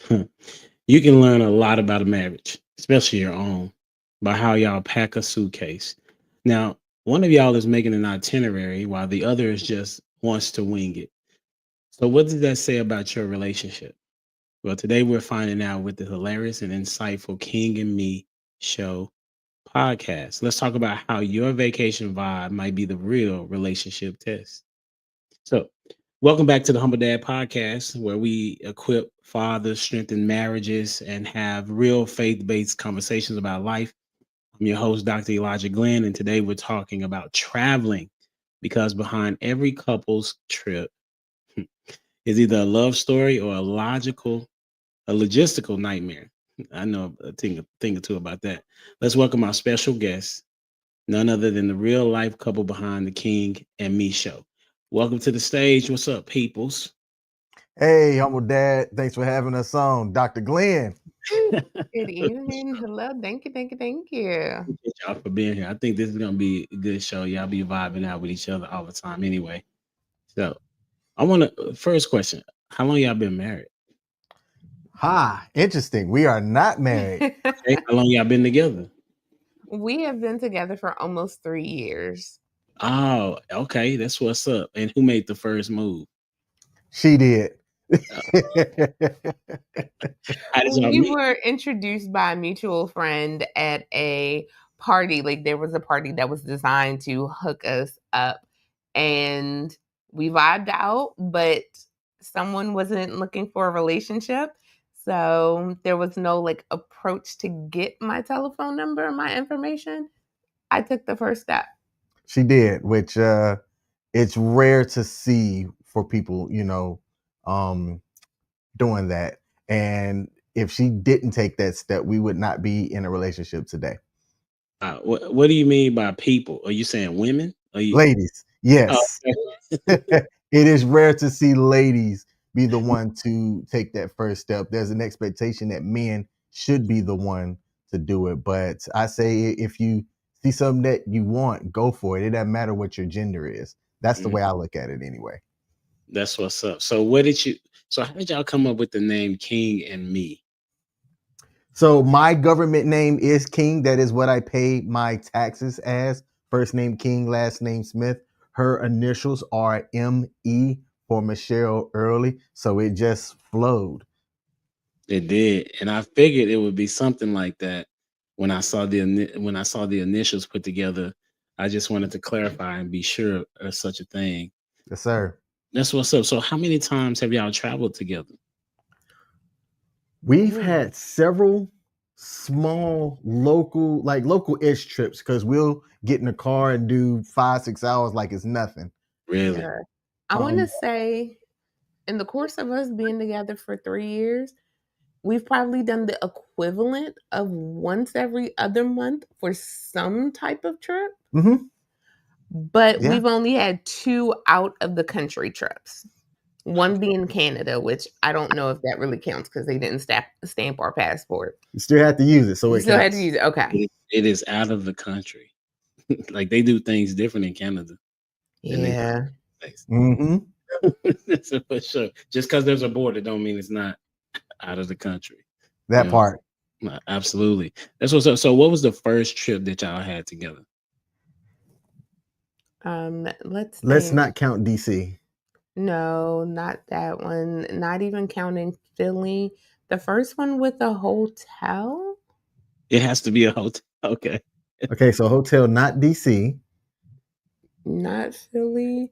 You can learn a lot about a marriage, especially your own, by how y'all pack a suitcase. Now, one of y'all is making an itinerary while the other is just wants to wing it. So, what does that say about your relationship? Well, today we're finding out with the hilarious and insightful King and Me show podcast. Let's talk about how your vacation vibe might be the real relationship test. So, welcome back to the Humble Dad Podcast, where we equip fathers, strengthen marriages, and have real faith based conversations about life. I'm your host, Dr. Elijah Glenn, and today we're talking about traveling because behind every couple's trip is either a love story or a logistical nightmare. I know a thing or two about that. Let's welcome our special guest, none other than the real life couple behind the King and Me show. Welcome to the stage. What's up, peoples? Hey, Humble Dad. Thanks for having us on. Dr. Glenn. Good evening. Hello. Thank you. Thank you. Thank you. Appreciate y'all for being here. I think this is gonna be a good show. Y'all be vibing out with each other all the time anyway. So I want to first question. How long y'all been married? Interesting. We are not married. Okay. How long y'all been together? We have been together for almost 3 years. Oh, okay. That's what's up. And who made the first move? She did. How did y'all We meet? were introduced by a mutual friend at a party. Like there was a party that was designed to hook us up, and we vibed out, but someone wasn't looking for a relationship. So there was no like approach to get my telephone number, my information. I took the first step. She did, which it's rare to see for people, doing that. And if she didn't take that step, we would not be in a relationship today. What do you mean by people? Are you saying women? Are you? Ladies, Oh, yes. okay. It is rare to see ladies be the one to take that first step. There's an expectation that men should be the one to do it. But I say if you see something that you want, go for it. It doesn't matter what your gender is. That's the way I look at it anyway. That's what's up. So how did y'all come up with the name King and Me? So my government name is King. That is what I pay my taxes as. First name King, last name Smith. Her initials are M.E. for Michelle Early. So it just flowed. It did, and I figured it would be something like that when I saw the initials put together. I just wanted to clarify and be sure of such a thing. Yes, sir. That's what's up. So, how many times have y'all traveled together? We've had several small local-ish trips because we'll get in the car and do 5-6 hours like it's nothing. Really? Yeah. I want to say, in the course of us being together for 3 years, we've probably done the equivalent of once every other month for some type of trip. Mm-hmm. But Yeah. we've only had 2 out of the country trips. One being Canada, which I don't know if that really counts because they didn't stamp our passport. You still have to use it, so We it still had counts. to use it. Okay. It is out of the country. Like they do things different in Canada. Yeah. Mm-hmm. So for sure. Just because there's a border don't mean it's not out of the country. That part. Absolutely. That's what's up. So what was the first trip that y'all had together? Let's Let's think. not count DC. No, not that one. Not even counting Philly. The first one with a hotel. It has to be a hotel. Okay. Okay, so hotel, not DC. Not Philly.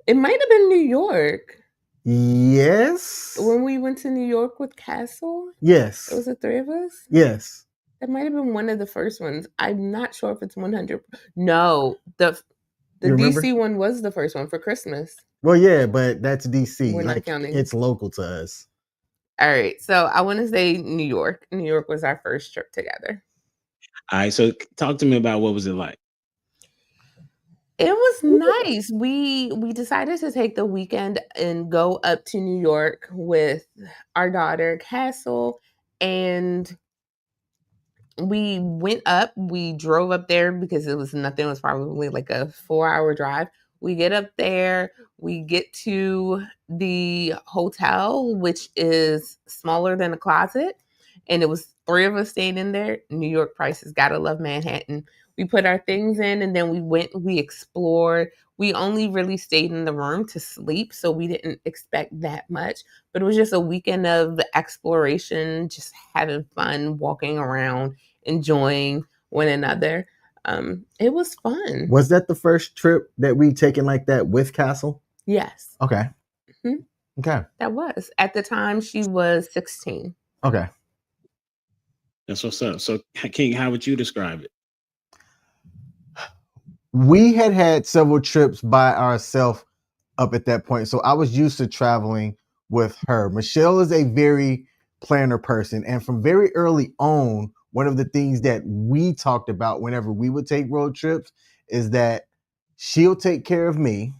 It might have been New York. Yes. When we went to New York with Castle, Yes. it was the 3 of us. Yes. That might have been one of the first ones. I'm not sure if it's 100. No, the You remember? DC one was the first one for Christmas. Well, yeah, but that's DC. We're not Like counting. it's local to us. All right, so I want to say New York. New York was our first trip together. All right. So talk to me about what was it like? It was nice. We decided to take the weekend and go up to New York with our daughter Castle, and we went up. We drove up there because it was nothing. It was probably like a 4-hour drive. We get up there, we get to the hotel, which is smaller than a closet. And it was 3 of us staying in there. New York prices, gotta love Manhattan. We put our things in and then we went, we explored. We only really stayed in the room to sleep, so we didn't expect that much. But it was just a weekend of exploration, just having fun, walking around, enjoying one another. It was fun. Was that the first trip that we taken like that with Castle? Yes. Okay. Mhm. Okay. That was. At the time, she was 16. Okay. That's what's up. So, King, how would you describe it? We had several trips by ourselves up at that point. So I was used to traveling with her. Michelle is a very planner person. And from very early on, one of the things that we talked about whenever we would take road trips is that she'll take care of me.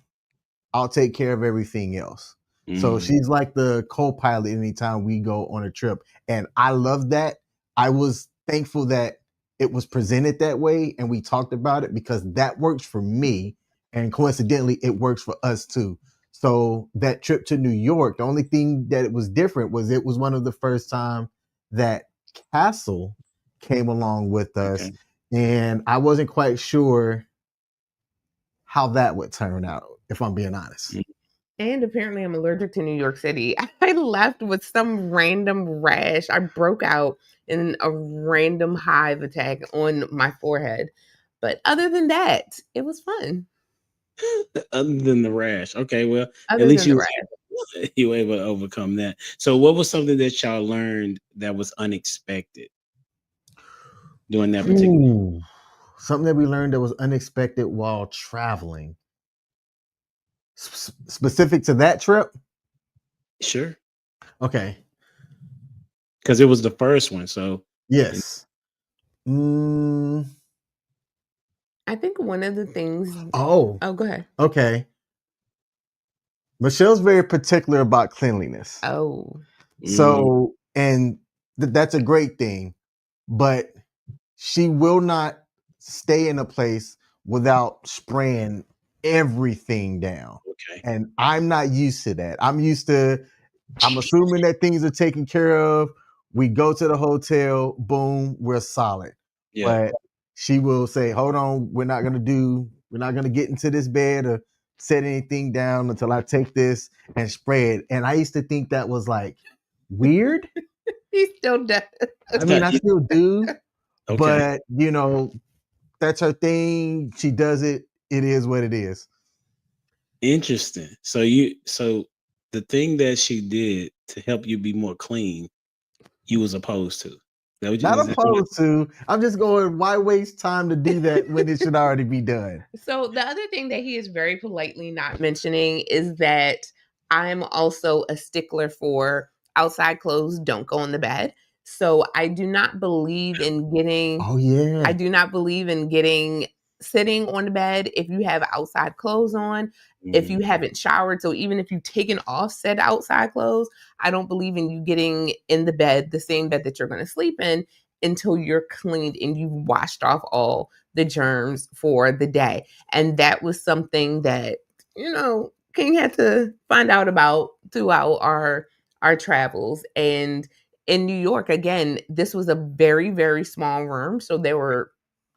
I'll take care of everything else. So she's like the co-pilot anytime we go on a trip. And I love that. I was thankful that it was presented that way and we talked about it because that works for me. And coincidentally, it works for us too. So that trip to New York, the only thing that it was different was it was one of the first time that Castle came along with us. Okay. And I wasn't quite sure how that would turn out, if I'm being honest. And apparently I'm allergic to New York City. I left with some random rash. I broke out in a random hive attack on my forehead. But other than that, it was fun. Other than the rash. Okay, well, Other at least than you the was, you were able to overcome that. So what was something that y'all learned that was unexpected during that particular? Ooh, something that we learned that was unexpected while traveling. Specific to that trip? Sure. Okay. Because it was the first one. So Yes. I think one of the things. Oh, go ahead. okay. Michelle's very particular about cleanliness. Oh, So, and that's a great thing, but she will not stay in a place without spraying everything down. okay. And I'm not used to that. I'm assuming that things are taken care of. We go to the hotel, boom, we're solid. Yeah. But she will say, hold on, we're not gonna get into this bed or set anything down until I take this and spray it. And I used to think that was like weird. he still does. I mean, I still do, Okay. but that's her thing. She does it. It is what it is. Interesting. So the thing that she did to help you be more clean, you was opposed to. Not opposed to. I'm just going, why waste time to do that when it should already be done? So the other thing that he is very politely not mentioning is that I'm also a stickler for outside clothes don't go in the bed. So I do not believe in getting Oh yeah. I do not believe in getting sitting on the bed if you have outside clothes on, if you haven't showered. So even if you've taken off said outside clothes, I don't believe in you getting in the bed, the same bed that you're going to sleep in, until you're cleaned and you've washed off all the germs for the day. And that was something that, King had to find out about throughout our travels. And in New York, again, this was a very, very small room. So there were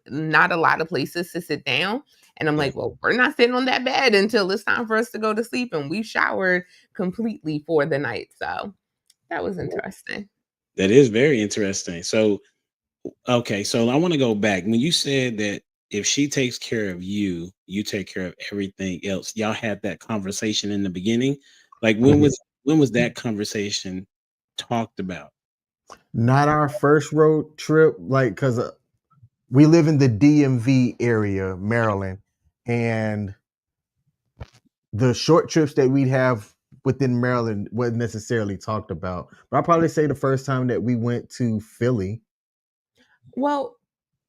not a lot of places to sit down. And I'm like, well, we're not sitting on that bed until it's time for us to go to sleep. And we showered completely for the night. So that was interesting. That is very interesting. So, okay. So I want to go back. When you said that if she takes care of you, you take care of everything else. Y'all had that conversation in the beginning. Like when was that conversation talked about? Not our first road trip, like, because we live in the DMV area, Maryland, and the short trips that we'd have within Maryland wasn't necessarily talked about. But I'll probably say the first time that we went to Philly. Well,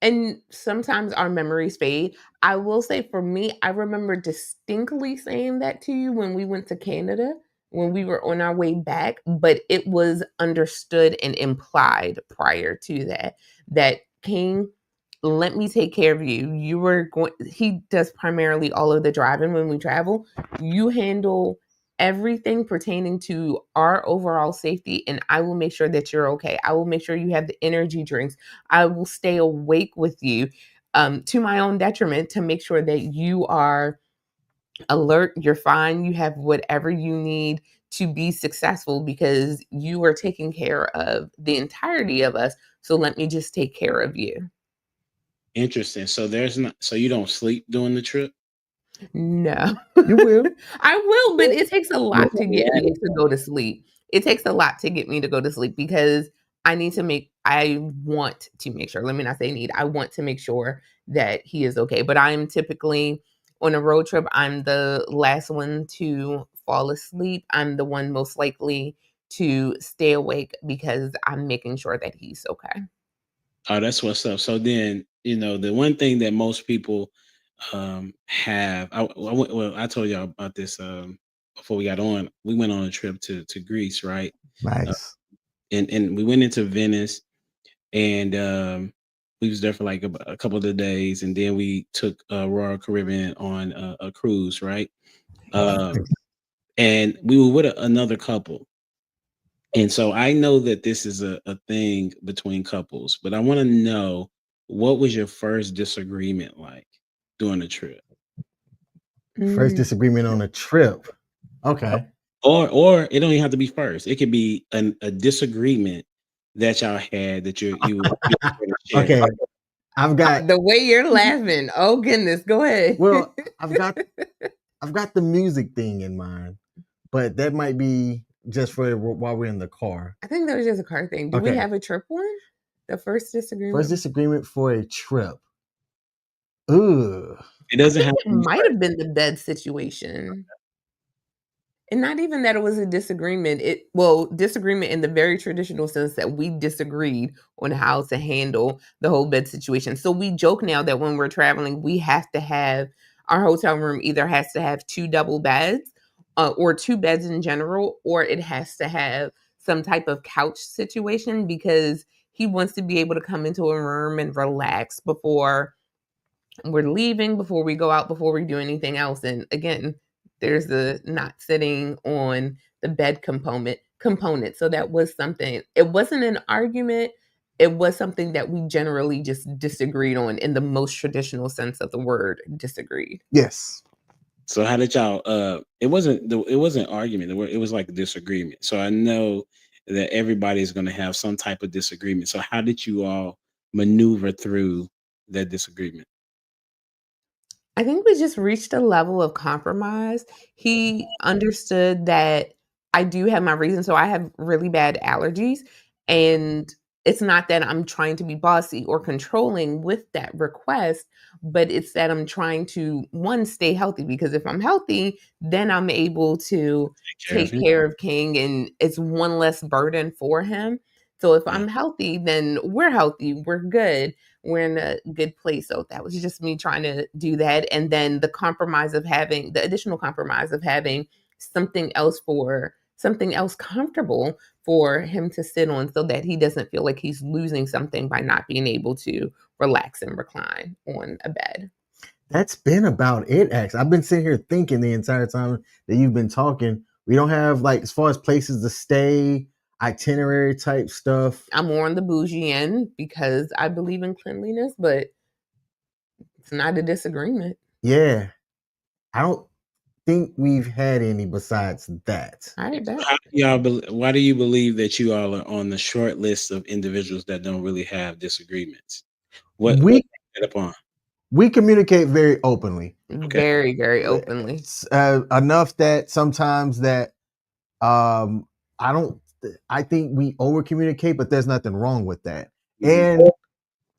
and sometimes our memories fade. I will say for me, I remember distinctly saying that to you when we went to Canada, when we were on our way back, but it was understood and implied prior to that King, let me take care of you. He does primarily all of the driving when we travel. You handle everything pertaining to our overall safety, and I will make sure that you're okay. I will make sure you have the energy drinks. I will stay awake with you, to my own detriment, to make sure that you are alert, you're fine, you have whatever you need to be successful, because you are taking care of the entirety of us. So let me just take care of you. Interesting. So you don't sleep during the trip? No. You will. I will, but it takes a lot to get me to go to sleep. It takes a lot to get me to go to sleep, because I want to make sure, let me not say need, I want to make sure that he is okay. But I'm typically on a road trip, I'm the last one to fall asleep. I'm the one most likely to stay awake, because I'm making sure that he's okay. Oh, that's what's up. So then, the one thing that most people have, I told y'all about this before we got on. We went on a trip to Greece, right? Nice. And we went into Venice, and we was there for like a couple of the days, and then we took Royal Caribbean on a cruise, right? And we were with another couple. And so I know that this is a thing between couples, but I want to know, what was your first disagreement like during the trip? First disagreement on a trip. Okay. Or it don't even have to be first. It could be a disagreement that y'all had that you Okay. I've got the way you're laughing. Oh goodness, go ahead. Well, I've got the music thing in mind, but that might be just for while we're in the car. I think that was just a car thing. Do we have a trip one? The first disagreement? First disagreement for a trip. Ugh. It doesn't have it might have been the bed situation. And not even that it was a disagreement. Disagreement in the very traditional sense that we disagreed on how to handle the whole bed situation. So we joke now that when we're traveling, we have to have our hotel room either has to have 2 double beds, or 2 beds in general, or it has to have some type of couch situation, because he wants to be able to come into a room and relax before we're leaving, before we go out, before we do anything else. And again, there's the not sitting on the bed component. So that was something. It wasn't an argument. It was something that we generally just disagreed on, in the most traditional sense of the word, disagreed. Yes. So how did y'all? It wasn't argument. It was like a disagreement. So I know that everybody's going to have some type of disagreement. So how did you all maneuver through that disagreement? I think we just reached a level of compromise. He understood that I do have my reasons. So I have really bad allergies. And it's not that I'm trying to be bossy or controlling with that request, but it's that I'm trying to, one, stay healthy. Because if I'm healthy, then I'm able to take care of King, and it's one less burden for him. So if I'm healthy, then we're healthy, we're good, we're in a good place. So that was just me trying to do that. And then the additional compromise of having something else comfortable for him to sit on, so that he doesn't feel like he's losing something by not being able to relax and recline on a bed. That's been about it, actually. I've been sitting here thinking the entire time that you've been talking. We don't have, like, as far as places to stay, itinerary type stuff. I'm more on the bougie end because I believe in cleanliness, but it's not a disagreement. Yeah. I don't think we've had any besides that. I bet. Why do you believe that you all are on the short list of individuals that don't really have disagreements? What upon? We communicate very openly. Okay. Very, very openly. Enough that sometimes that I think we over communicate, but there's nothing wrong with that. Mm-hmm. And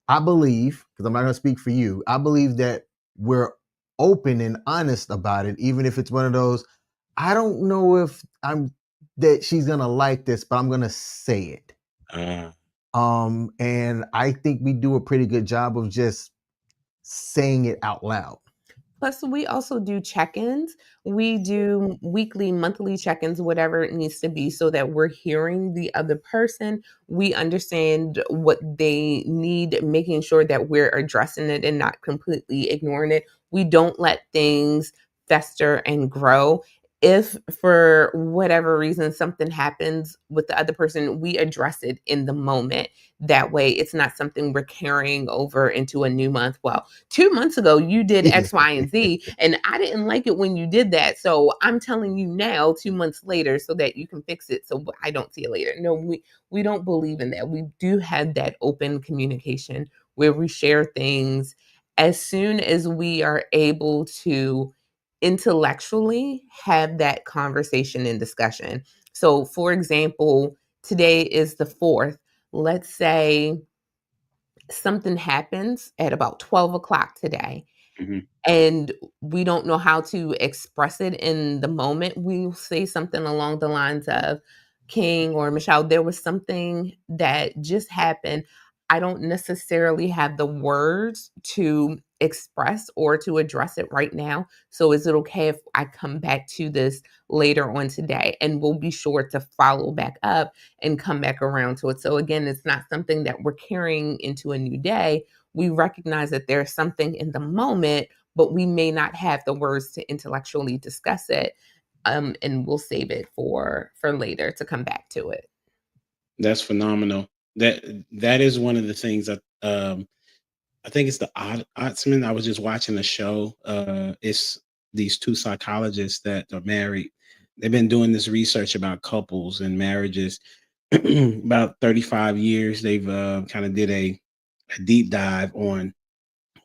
I believe, because I'm not going to speak for you, I believe that we're open and honest about it, even if it's one of those, I don't know if that she's going to like this, but I'm going to say it. And I think we do a pretty good job of just saying it out loud. Plus, we also do check-ins. We do weekly, monthly check-ins, whatever it needs to be, so that we're hearing the other person. We understand what they need, making sure that we're addressing it and not completely ignoring it. We don't let things fester and grow. If for whatever reason something happens with the other person, we address it in the moment. That way, it's not something we're carrying over into a new month. Well, 2 months ago, you did X, Y, and Z, and I didn't like it when you did that. So I'm telling you now, 2 months later, so that you can fix it. So I don't see it later. No, we don't believe in that. We do have that open communication where we share things as soon as we are able to intellectually have that conversation and discussion. So, for example, today is the 4th. Let's say something happens at about 12 o'clock today, Mhm. and we don't know how to express it in the moment. We'll say something along the lines of, King or Michelle, there was something that just happened. I don't necessarily have the words to express or to address it right now. So is it okay if I come back to this later on today? And we'll be sure to follow back up and come back around to it. So again, it's not something that we're carrying into a new day. We recognize that there's something in the moment, but we may not have the words to intellectually discuss it. And we'll save it for later to come back to it. That's phenomenal. That is one of the things that I think it's the Oddsman. I was just watching a show. It's these two psychologists that are married. They've been doing this research about couples and marriages about 35 years. They've kind of did a deep dive on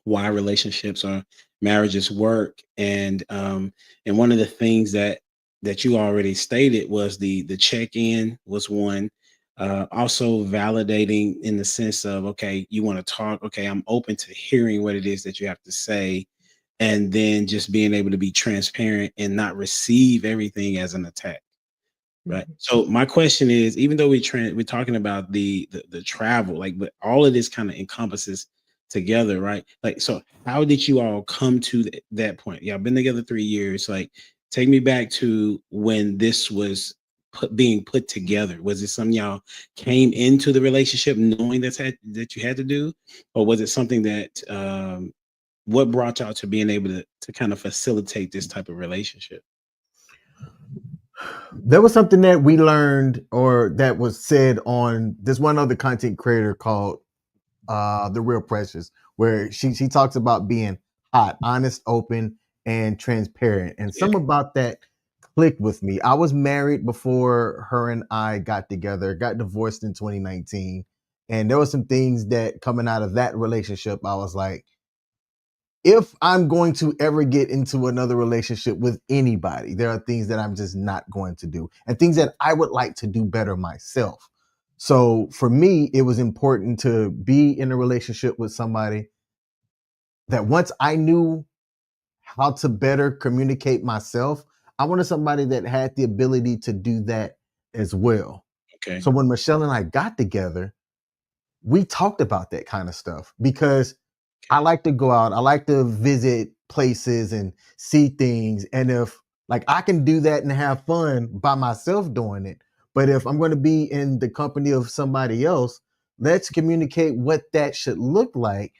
why relationships or marriages work, and one of the things that you already stated was the check-in was one. Also validating in the sense of, okay, you want to talk, okay, I'm open to hearing what it is that you have to say, and then just being able to be transparent and not receive everything as an attack. Right. Mhm. So my question is, even though we're talking about the travel, like, but all of this kind of encompasses together, right? Like, so how did you all come to that point? Y'all been together 3 years. Like, take me back to when this was being put together. Was it something y'all came into the relationship knowing that you had to do, or was it something that what brought y'all to being able to kind of facilitate this type of relationship? There was something that we learned or that was said on this one other content creator called The Real Precious, where she talks about being hot, honest, open, and transparent. And Yeah. some about that clicked with me. I was married before her and I got together, got divorced in 2019. And there were some things that coming out of that relationship, I was like, if I'm going to ever get into another relationship with anybody, there are things that I'm just not going to do and things that I would like to do better myself. So for me, it was important to be in a relationship with somebody that once I knew how to better communicate myself, I wanted somebody that had the ability to do that as well. Okay. So when Michelle and I got together, we talked about that kind of stuff because I like to go out, I like to visit places and see things. And if like I can do that and have fun by myself doing it, but if I'm going to be in the company of somebody else, let's communicate what that should look like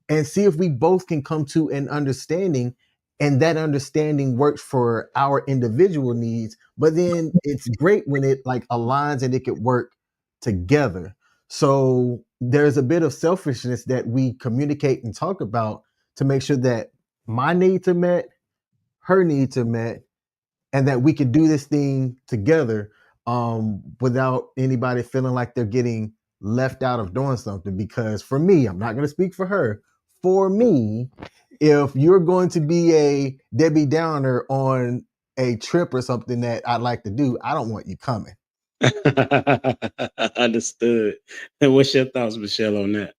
and see if we both can come to an understanding and that understanding works for our individual needs, but then it's great when it like aligns and it could work together. So there's a bit of selfishness that we communicate and talk about to make sure that my needs are met, her needs are met, and that we could do this thing together without anybody feeling like they're getting left out of doing something. Because for me, I'm not going to speak for her. For me, if you're going to be a Debbie Downer on a trip or something that I'd like to do, I don't want you coming. Understood. And what's your thoughts, Michelle, on that?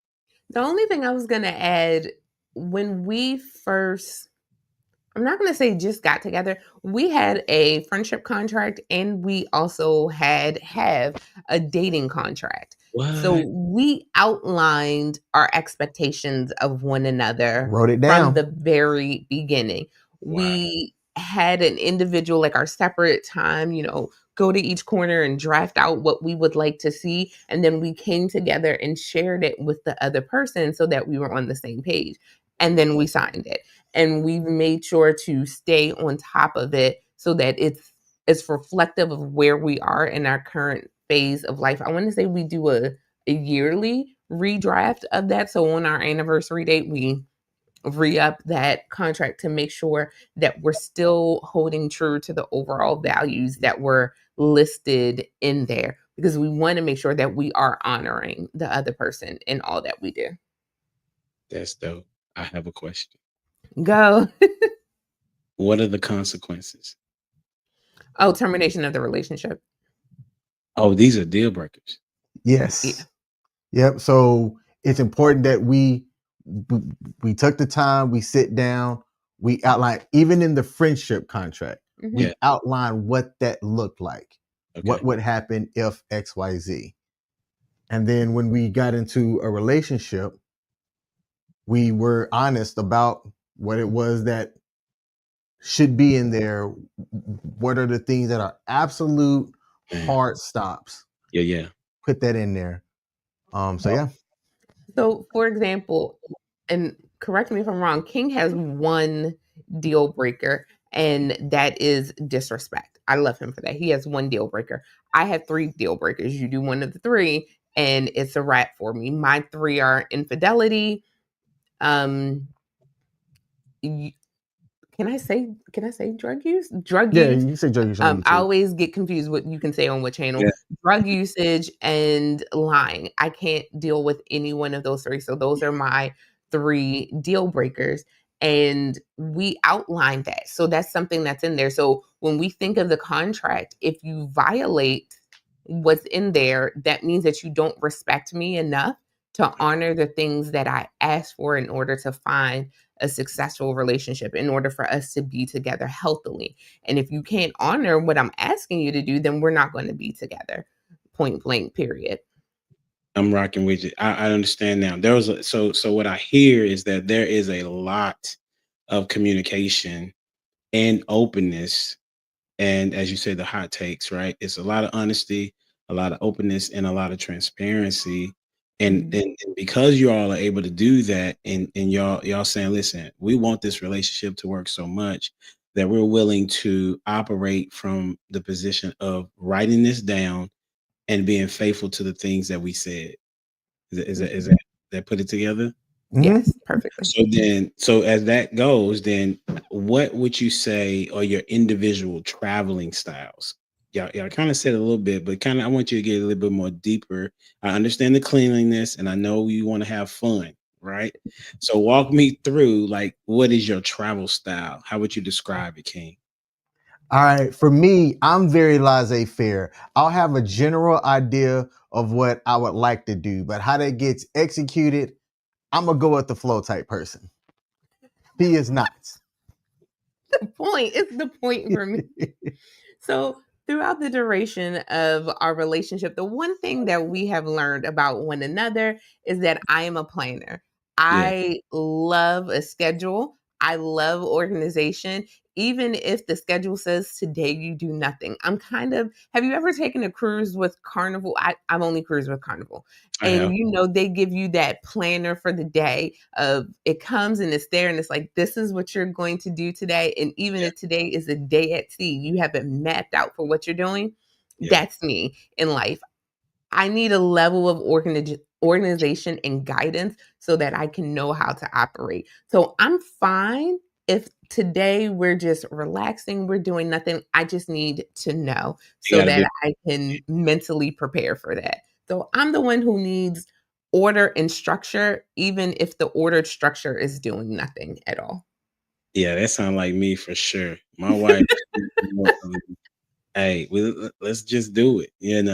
The only thing I was going to add, when we first, I'm not going to say just got together, we had a friendship contract and we also have a dating contract. So What? we outlined our expectations of one another Wrote it from down. the very beginning. Wow. We had an individual, like our separate time, go to each corner and draft out what we would like to see. And then we came together and shared it with the other person so that we were on the same page. And then we signed it. And we've made sure to stay on top of it so that it's reflective of where we are in our current phase of life. I want to say we do a yearly redraft of that. So on our anniversary date, we re-up that contract to make sure that we're still holding true to the overall values that were listed in there, because we want to make sure that we are honoring the other person in all that we do. That's dope. I have a question. Go. What are the consequences? Oh, termination of the relationship. Oh, these are deal breakers. Yes. Yeah. Yep. So it's important that we took the time, we sit down, we outline, even in the friendship contract, Mhm. we Yeah. outline what that looked like, what Okay. would happen if XYZ. And then when we got into a relationship, we were honest about what it was that should be in there. What are the things that are absolute Man. hard stops? Yeah, yeah. Put that in there. So yeah. So, for example, and correct me if I'm wrong, King has one deal breaker, and that is disrespect. I love him for that. He has one deal breaker. I have three deal breakers. You do one of the three, and it's a wrap for me. My three are infidelity. Y- can I say drug use? Drug Yeah, use. you say drug use on I YouTube. always get confused what you can say on what channel. Yeah. Drug usage and lying. I can't deal with any one of those three. So those are my three deal breakers. And we outlined that. So that's something that's in there. So when we think of the contract, if you violate what's in there, that means that you don't respect me enough to honor the things that I asked for in order to find a successful relationship, in order for us to be together healthily. And if you can't honor what I'm asking you to do, then we're not going to be together. Point blank, period. I'm rocking with you. I understand now. So what I hear is that there is a lot of communication and openness, and as you said, the hot takes, right? It's a lot of honesty, a lot of openness, and a lot of transparency. And Mhm. and because you all are able to do that, and y'all saying, listen, we want this relationship to work so much that we're willing to operate from the position of writing this down and being faithful to the things that we said. Is that put it together? Mhm. Yes, perfectly. So as that goes, then what would you say are your individual traveling styles? Y'all kind of said a little bit, but kind of I want you to get a little bit more deeper. I understand the cleanliness, and I know you want to have fun, right? So walk me through, like, what is your travel style? How would you describe it, King? All right. For me, I'm very laissez-faire. I'll have a general idea of what I would like to do, but how that gets executed, I'm a go with the flow type person. He is not. The point. It's the point for me. So, throughout the duration of our relationship, the one thing that we have learned about one another is that I am a planner. Yeah. I love a schedule. I love organization. Even if the schedule says today you do nothing, have you ever taken a cruise with Carnival? I've only cruised with Carnival. I And have. they give you that planner for the day of it comes and it's there and it's like, this is what you're going to do today. And even Yeah. if today is a day at sea, you have it mapped out for what you're doing. Yeah. That's me in life. I need a level of organization and guidance so that I can know how to operate. So I'm fine if today we're just relaxing, we're doing nothing. I just need to know You so got to be. that I can mentally prepare for that. So I'm the one who needs order and structure, even if the ordered structure is doing nothing at all. Yeah, that sounds like me for sure. My wife. Hey, let's just do it, and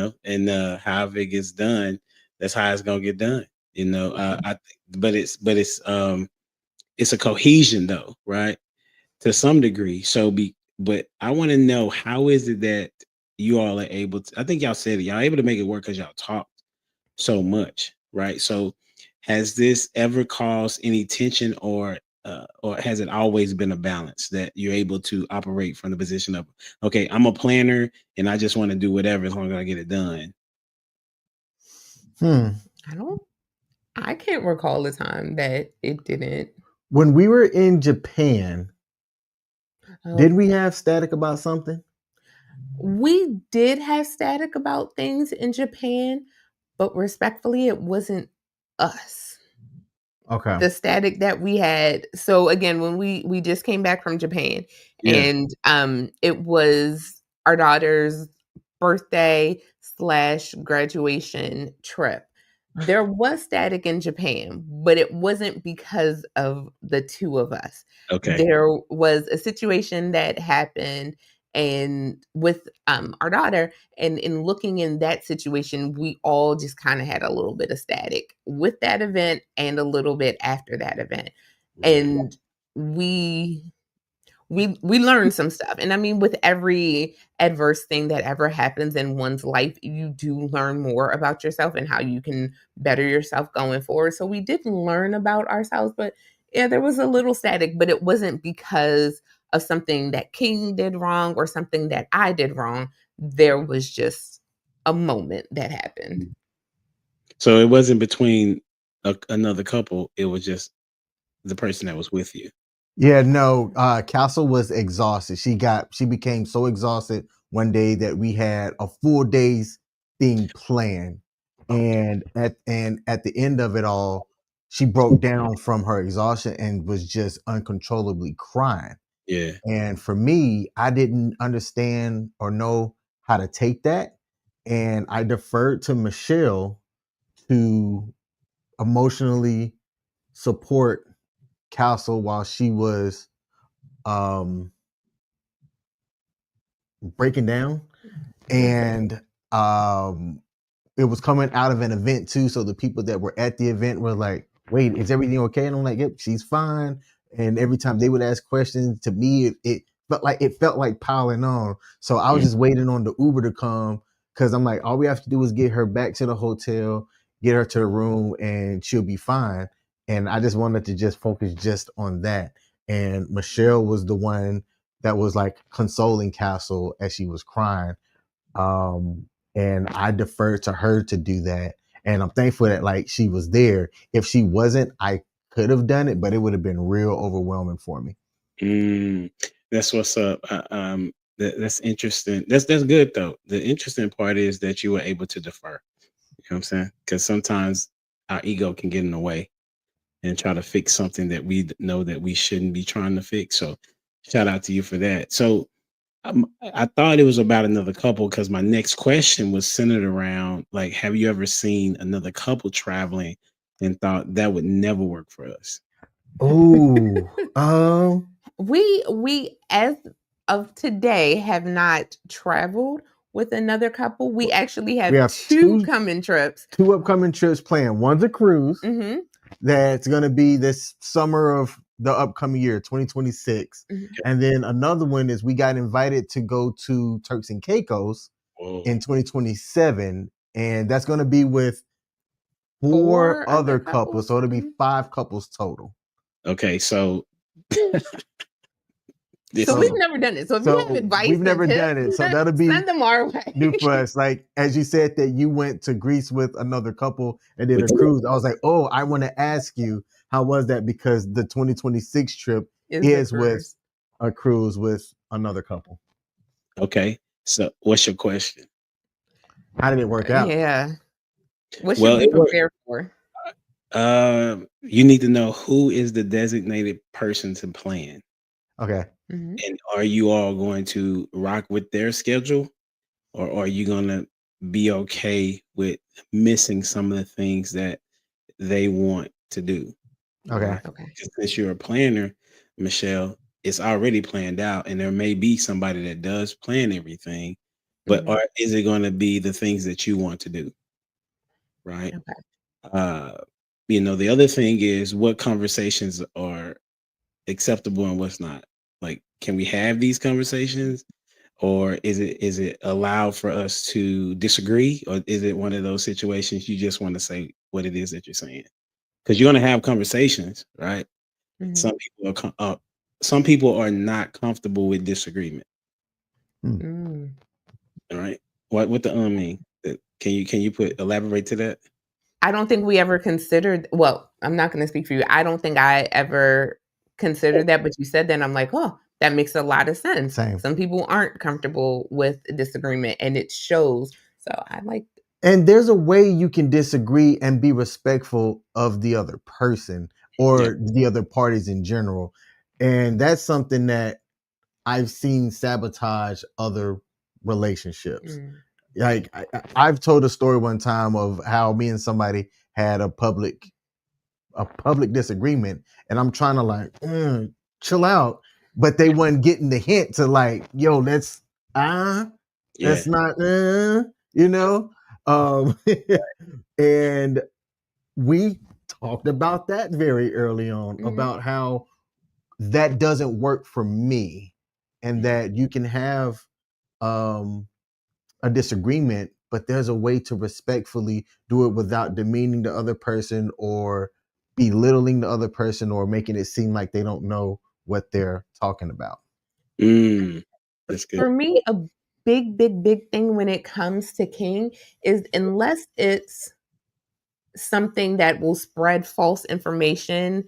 however it gets done, that's how it's gonna get done. I think, it's a cohesion though, right? To some degree. But I want to know, how is it that you all are able to? I think y'all said it. Y'all able to make it work because y'all talk. so much, right? So has this ever caused any tension, or has it always been a balance that you're able to operate from the position of, okay, I'm a planner and I just want to do whatever as long as I get it done? Hmm. I can't recall a time that it didn't. When we were in Japan, did Oh, we have static about something? we did have static about things in Japan, but respectfully, it wasn't us. Okay. The static that we had. So again, when we just came back from Japan, Yeah. and it was our daughter's birthday slash graduation trip. There was static in Japan, but it wasn't because of the two of us. Okay. There was a situation that happened and with our daughter, and in looking in that situation, we all just kind of had a little bit of static with that event and a little bit after that event. And we we learned some stuff. And I mean, with every adverse thing that ever happens in one's life, you do learn more about yourself and how you can better yourself going forward. So we did learn about ourselves, but yeah, there was a little static, but it wasn't because of something that King did wrong or something that I did wrong. There was just a moment that happened. So it wasn't between another couple. It was just the person that was with you. Yeah, no, Castle was exhausted. She became so exhausted one day that we had a full day's thing planned. And at the end of it all, she broke down from her exhaustion and was just uncontrollably crying. Yeah. And for me, I didn't understand or know how to take that. And I deferred to Michelle to emotionally support Castle while she was um breaking down. And it was coming out of an event too, so the people that were at the event were like, wait, is everything okay? And I'm like, yep, she's fine. And every time they would ask questions to me, it felt like piling on. So I was Mm. just waiting on the Uber to come, because I'm like, all we have to do is get her back to the hotel, get her to the room, and she'll be fine. And I just wanted to just focus just on that. And Michelle was the one that was like consoling Castle as she was crying. Um, and I deferred to her to do that. And I'm thankful that like she was there. If she wasn't, I could have done it, but it would have been real overwhelming for me. That's what's up. That's interesting. That's good though. The interesting part is that you were able to defer. You know what I'm saying? Because sometimes our ego can get in the way and try to fix something that we know that we shouldn't be trying to fix. So, shout out to you for that. So, I thought it was about another couple because my next question was centered around like, have you ever seen another couple traveling and thought that would never work for us? Oh, We as of today have not traveled with another couple. We actually we have have two coming trips. two upcoming trips planned. One's a cruise Mm-hmm. that's going to be this summer of the upcoming year, 2026. Mm-hmm. And then another one is we got invited to go to Turks and Caicos Whoa. in 2027. And that's going to be with four Four other other couples. couples. So it'll be Mhm. 5 couples total. Okay, so this So So- we've never done it. So if you have So advice, we've and never tips, done it. So that'll be send them our way. new for us. Like as you said that you went to Greece with another couple and did a cruise. I was like, oh, I want to ask you, how was that? Because the 2026 trip is the with cruise. a cruise with another couple. okay. So, what's your question? How did it work out? Yeah. What should Well, we it worked. prepare for? You need to know who is the designated person to plan, Okay. Mhm. and are you all going to rock with their schedule, or are you going to be okay with missing some of the things that they want to do? Okay. Right? Okay. 'Cause since you're a planner, Michelle, it's already planned out, and there may be somebody that does plan everything, but Mhm. is it going to be the things that you want to do? Right. Okay. Uh, the other thing is what conversations are acceptable and what's not. Like, can we have these conversations, or is it allowed for us to disagree, or is it one of those situations you just want to say what it is that you're saying? Because you're going to have conversations, right? Mhm. Some people are not comfortable with disagreement. Mm. All right, what the mean? Can you elaborate to that? I don't think we ever considered. Well, I'm not going to speak for you. I don't think I ever considered that, but you said that, and I'm like, oh, that makes a lot of sense. Same. Some people aren't comfortable with disagreement, and it shows. So I like. And there's a way you can disagree and be respectful of the other person Yeah. or the other parties in general. And that's something that I've seen sabotage other relationships. Mm. Like I've told a story one time of how me and somebody had a public disagreement, and I'm trying to like chill out, but they weren't getting the hint to like, yo, that's Yeah. not you know. Um, and we talked about that very early on Mhm. about how that doesn't work for me, and that you can have a disagreement, but there's a way to respectfully do it without demeaning the other person or belittling the other person or making it seem like they don't know what they're talking about. That's good. For me, a big thing when it comes to King is unless it's something that will spread false information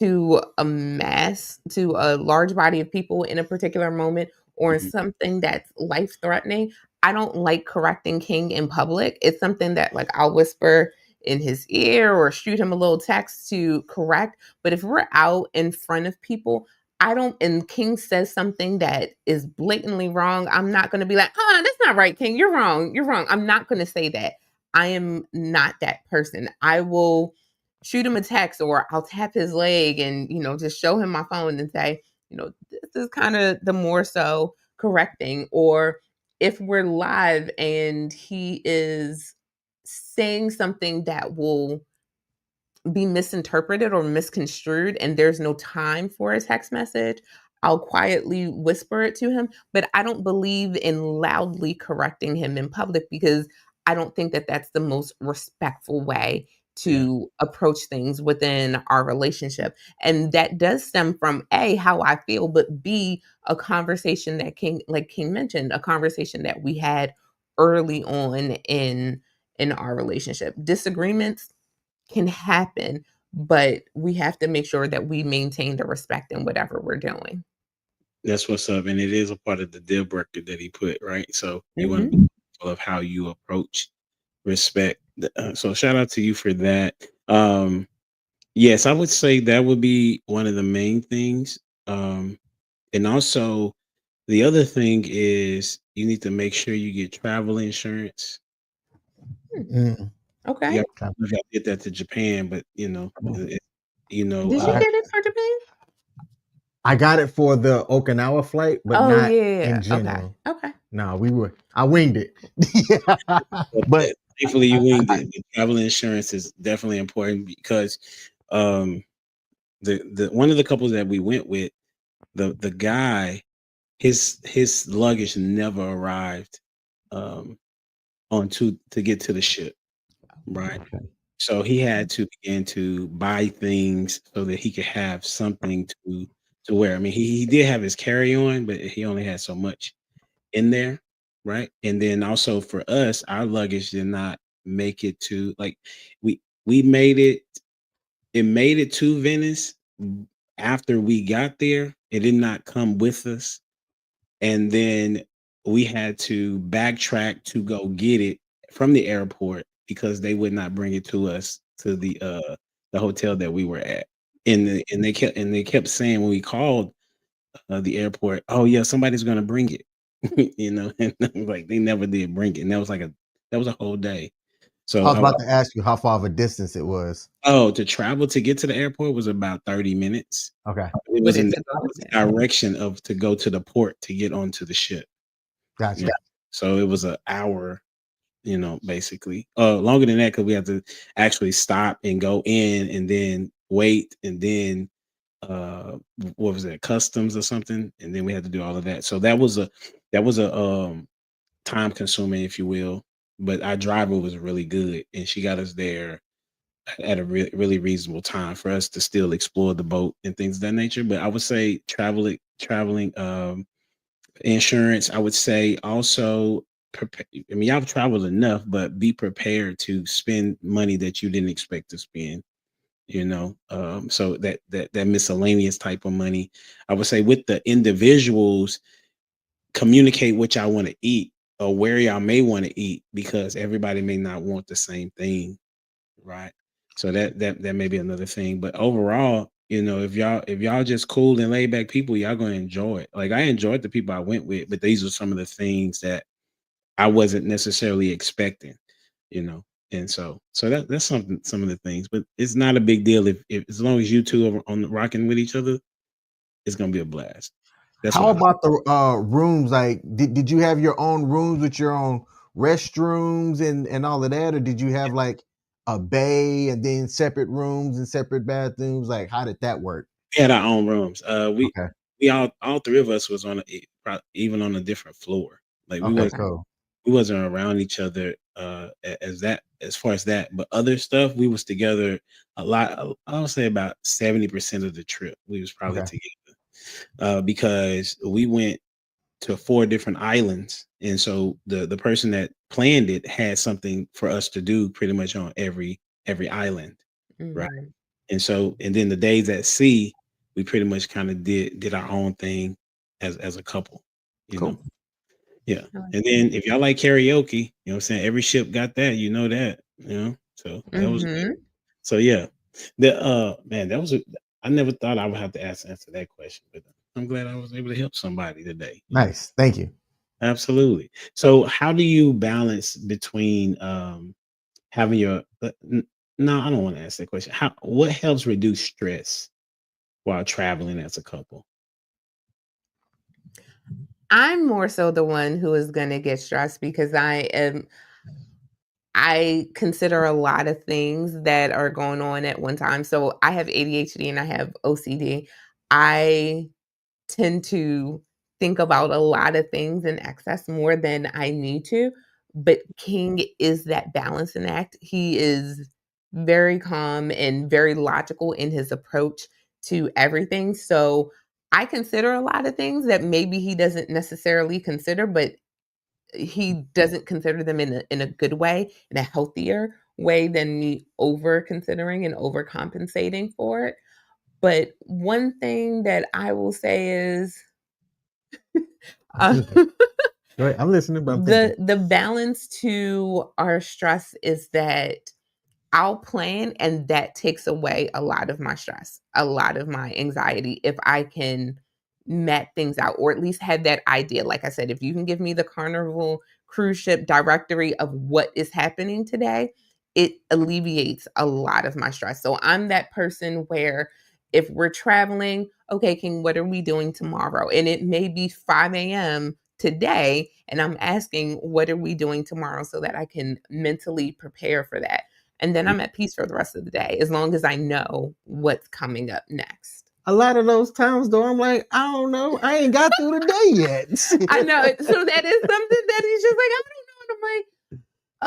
to to a large body of people in a particular moment, or Mhm. something that's life threatening, I don't like correcting King in public. It's something that like I'll whisper in his ear or shoot him a little text to correct. But if we're out in front of people, I don't, and King says something that is blatantly wrong, I'm not going to be like, that's not right, King. You're wrong. You're wrong. I'm not going to say that. I am not that person. I will shoot him a text or I'll tap his leg and, just show him my phone and say, this is kind of the more so correcting. Or if we're live and he is saying something that will be misinterpreted or misconstrued and there's no time for a text message, I'll quietly whisper it to him. But I don't believe in loudly correcting him in public because I don't think that that's the most respectful way Yeah. to approach things within our relationship. And that does stem from A, how I feel, but B, a conversation that King mentioned, a conversation that we had early on in our relationship. Disagreements can happen, but we have to make sure that we maintain the respect in whatever we're doing. That's what's up, and it is a part of the deal breaker that he put, right? So you want to be Mhm. mindful of how you approach respect. So shout out to you for that. Yes, I would say that would be one of the main things. And also the other thing is you need to make sure you get travel insurance. Mm, Okay. You okay. got to get that to Japan, but Did you I, get it for Japan? I got it for the Okinawa flight, but Oh not yeah. in Okay. general. Okay. No, I winged it. Yeah. but But thankfully you winged I, it. The travel insurance is definitely important because um the one of the couples that we went with, the guy, his luggage never arrived um on to get to the ship, right? okay. So he had to begin to buy things so that he could have something to wear. I mean, he did have his carry-on, but he only had so much in there, right? And then also for us, our luggage did not make it to like we made it. It made it to Venice. After we got there, it did not come with us, and then we had to backtrack to go get it from the airport because they would not bring it to us to the hotel that we were at. And they kept saying when we called the airport, oh yeah, somebody's gonna bring it. And like they never did bring it. And that was a whole day. I So was about to ask you how far of a distance it was. to travel to get to the airport was about 30 minutes. Okay, It But was in it's the a go to opposite direction of to go to the port to get onto the ship. Yeah. gotcha. So it was an hour, basically. Longer than that because we had to actually stop and go in and then wait and then what was that, customs or something, and then we had to do all of that. So that was a time consuming, if you will. But our driver was really good, and she got us there at a really reasonable time for us to still explore the boat and things of that nature. But I would say traveling, insurance. I would say also, I mean, y'all traveled enough, but be prepared to spend money that you didn't expect to spend. So that miscellaneous type of money. I would say with the individuals, communicate what y'all want to eat or where y'all may want to eat, because everybody may not want the same thing, right? So that may be another thing. But overall, if y'all just cool and laid back people, y'all gonna enjoy it. Like, I enjoyed the people I went with, but these are some of the things that I wasn't necessarily expecting, you know. And so that's some of the things, but it's not a big deal if as long as you two are on the rocking with each other, it's gonna be a blast. That's what How I think. about the rooms? Like, did you have your own rooms with your own restrooms and all of that, or did you have like a bay and then separate rooms and separate bathrooms? Like, how did that work? We had our own rooms. Okay. We all three of us was on even on a different floor. Like, we Okay. wasn't Okay. Cool. we wasn't around each other as far as that, but other stuff we was together a lot. I would say about 70% of the trip we was probably Okay. together, because we went to 4 different islands, and so the person that planned it had something for us to do pretty much on every island, right? Mhm. And then the days at sea, we pretty much kind of did our own thing as a couple, you know. Cool. Yeah. I like And that. then if y'all like karaoke, you know what I'm saying? Every ship got that, that, So that was good. Mhm. So yeah. The man, that was I never thought I would have to answer that question, but I'm glad I was able to help somebody today. Nice. Thank you. Absolutely. So how do you balance between having your no, I don't want to ask that question. What helps reduce stress while traveling as a couple? I'm more so the one who is going to get stressed because I consider a lot of things that are going on at one time. So I have ADHD and I have OCD. I tend to think about a lot of things in excess more than I need to. But King is that balancing act. He is very calm and very logical in his approach to everything. So I consider a lot of things that maybe he doesn't necessarily consider, but he doesn't consider them in a good way, in a healthier way than me over considering and overcompensating for it. But one thing that I will say is uh, Go ahead. I'm listening, but I'm thinking. the balance to our stress is that I'll plan and that takes away a lot of my stress, a lot of my anxiety if I can map things out or at least have that idea. Like I said, if you can give me the Carnival cruise ship directory of what is happening today, it alleviates a lot of my stress. So I'm that person where if we're traveling, okay, King, what are we doing tomorrow? And it may be 5 a.m. today, and I'm asking, what are we doing tomorrow so that I can mentally prepare for that? And then I'm at peace for the rest of the day as long as I know what's coming up next. A lot of those times, though, I'm like, I don't know. I ain't got through the day yet. I know. So that is something that he's just like, I don't know. And I'm like,